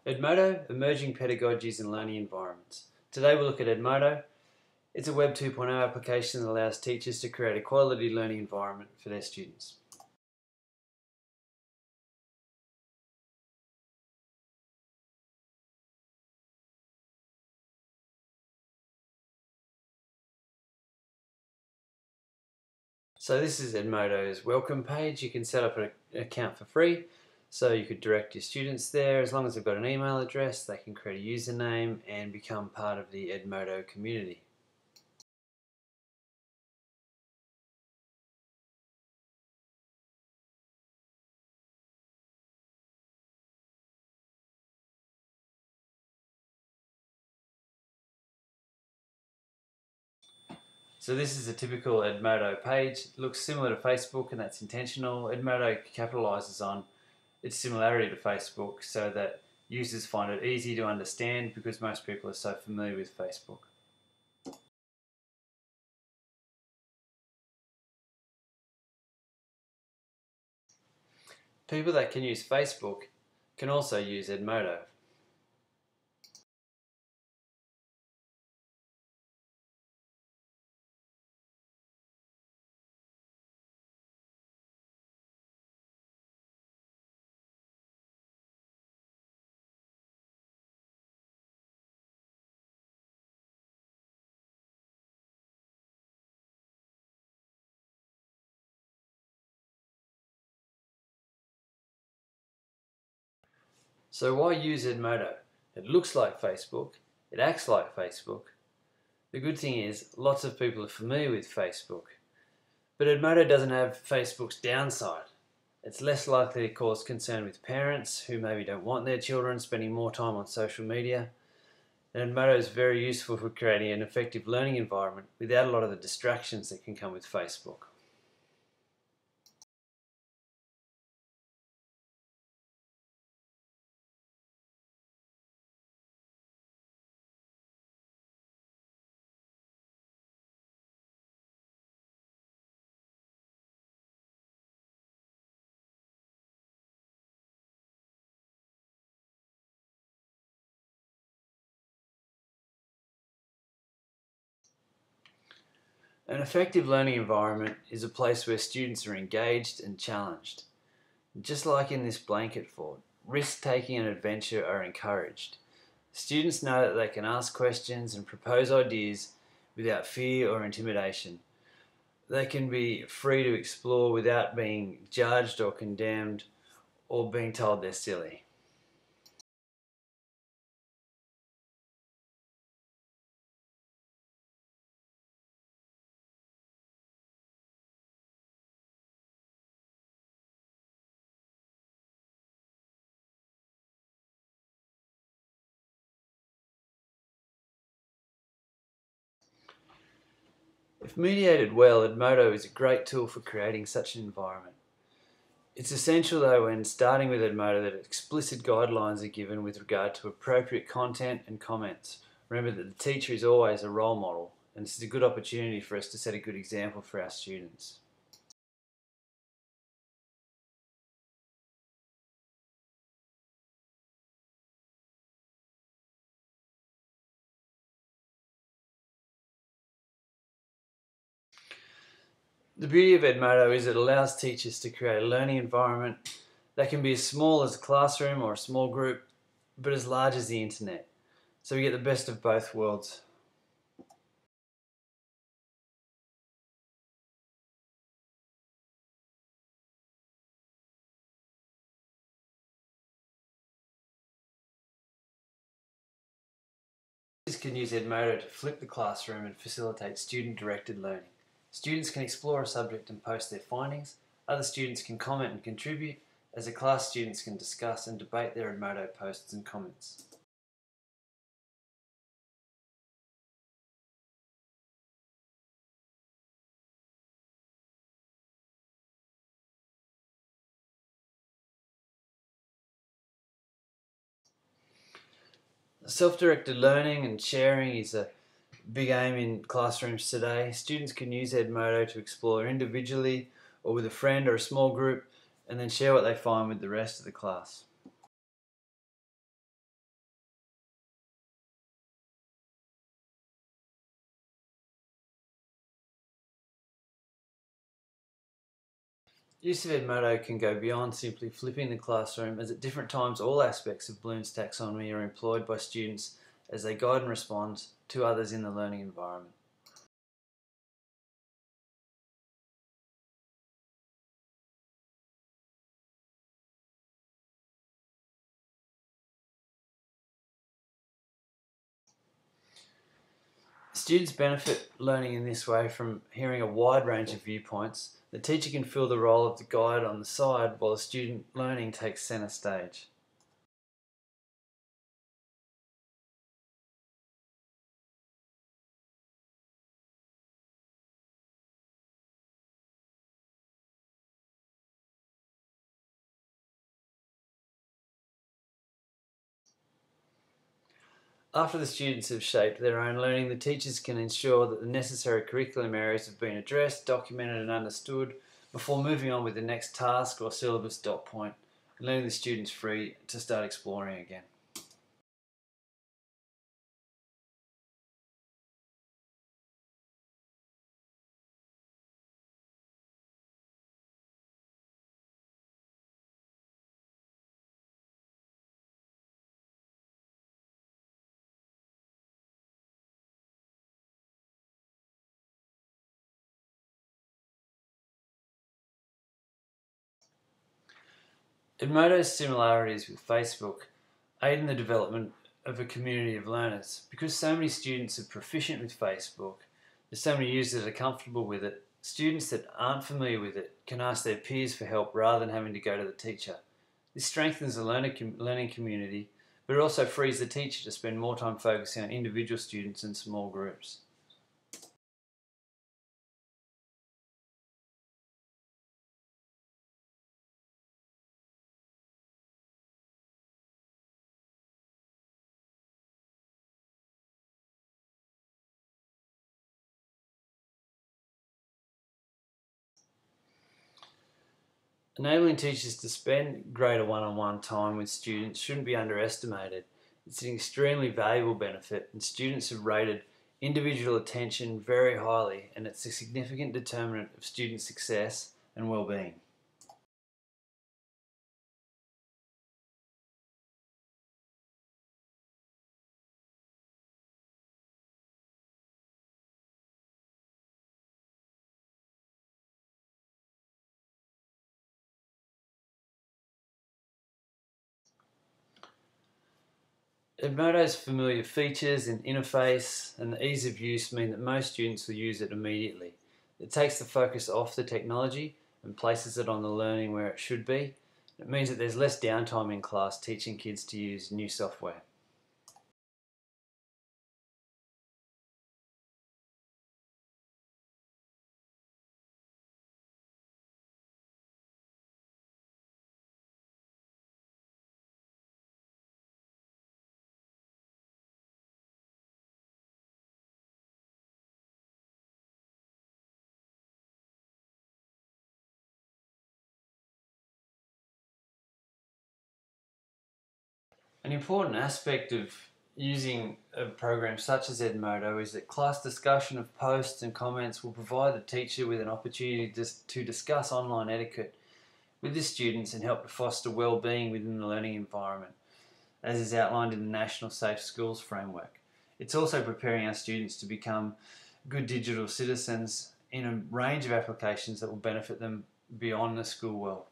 Edmodo, Emerging Pedagogies in Learning Environments. Today we'll look at Edmodo. It's a Web 2.0 application that allows teachers to create a quality learning environment for their students. So this is Edmodo's welcome page. You can set up an account for free. So you could direct your students there. As long as they've got an email address, they can create a username and become part of the Edmodo community. So this is a typical Edmodo page. It looks similar to Facebook, and that's intentional. Edmodo capitalises on its similarity to Facebook so that users find it easy to understand because most people are so familiar with Facebook. People that can use Facebook can also use Edmodo. So why use Edmodo? It looks like Facebook, it acts like Facebook. The good thing is lots of people are familiar with Facebook, but Edmodo doesn't have Facebook's downside. It's less likely to cause concern with parents who maybe don't want their children spending more time on social media. And Edmodo is very useful for creating an effective learning environment without a lot of the distractions that can come with Facebook. An effective learning environment is a place where students are engaged and challenged. Just like in this blanket fort, risk-taking and adventure are encouraged. Students know that they can ask questions and propose ideas without fear or intimidation. They can be free to explore without being judged or condemned or being told they're silly. If mediated well, Edmodo is a great tool for creating such an environment. It's essential though when starting with Edmodo that explicit guidelines are given with regard to appropriate content and comments. Remember that the teacher is always a role model, and this is a good opportunity for us to set a good example for our students. The beauty of Edmodo is it allows teachers to create a learning environment that can be as small as a classroom or a small group, but as large as the internet. So we get the best of both worlds. Teachers can use Edmodo to flip the classroom and facilitate student-directed learning. Students can explore a subject and post their findings. Other students can comment and contribute. As a class, students can discuss and debate their Edmodo posts and comments. Self-directed learning and sharing is a big aim in classrooms today. Students can use Edmodo to explore individually or with a friend or a small group and then share what they find with the rest of the class. Use of Edmodo can go beyond simply flipping the classroom, as at different times all aspects of Bloom's taxonomy are employed by students as they guide and respond to others in the learning environment. Students benefit learning in this way from hearing a wide range of viewpoints. The teacher can fill the role of the guide on the side while the student learning takes centre stage. After the students have shaped their own learning, the teachers can ensure that the necessary curriculum areas have been addressed, documented and understood before moving on with the next task or syllabus dot point, and letting the students free to start exploring again. Edmodo's similarities with Facebook aid in the development of a community of learners. Because so many students are proficient with Facebook, there's so many users that are comfortable with it, students that aren't familiar with it can ask their peers for help rather than having to go to the teacher. This strengthens the learning community, but it also frees the teacher to spend more time focusing on individual students and small groups. Enabling teachers to spend greater one-on-one time with students shouldn't be underestimated. It's an extremely valuable benefit, and students have rated individual attention very highly, and it's a significant determinant of student success and well-being. Edmodo's familiar features and interface and the ease of use mean that most students will use it immediately. It takes the focus off the technology and places it on the learning where it should be. It means that there's less downtime in class teaching kids to use new software. An important aspect of using a program such as Edmodo is that class discussion of posts and comments will provide the teacher with an opportunity to discuss online etiquette with the students and help to foster well-being within the learning environment, as is outlined in the National Safe Schools Framework. It's also preparing our students to become good digital citizens in a range of applications that will benefit them beyond the school world.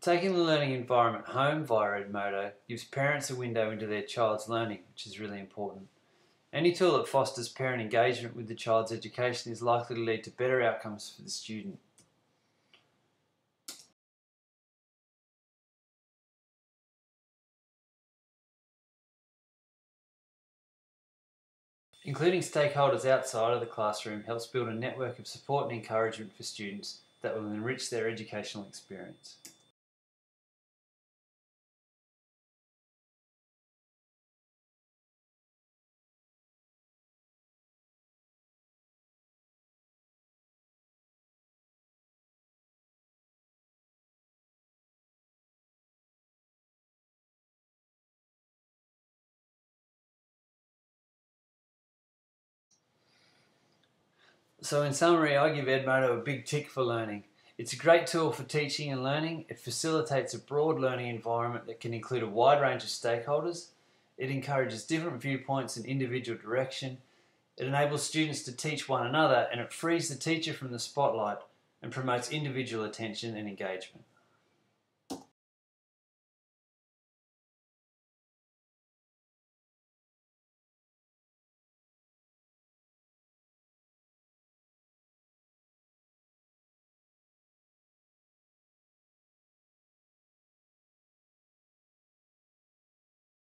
Taking the learning environment home via Edmodo gives parents a window into their child's learning, which is really important. Any tool that fosters parent engagement with the child's education is likely to lead to better outcomes for the student. Including stakeholders outside of the classroom helps build a network of support and encouragement for students that will enrich their educational experience. So in summary, I give Edmodo a big tick for learning. It's a great tool for teaching and learning. It facilitates a broad learning environment that can include a wide range of stakeholders. It encourages different viewpoints and individual direction. It enables students to teach one another, and it frees the teacher from the spotlight and promotes individual attention and engagement.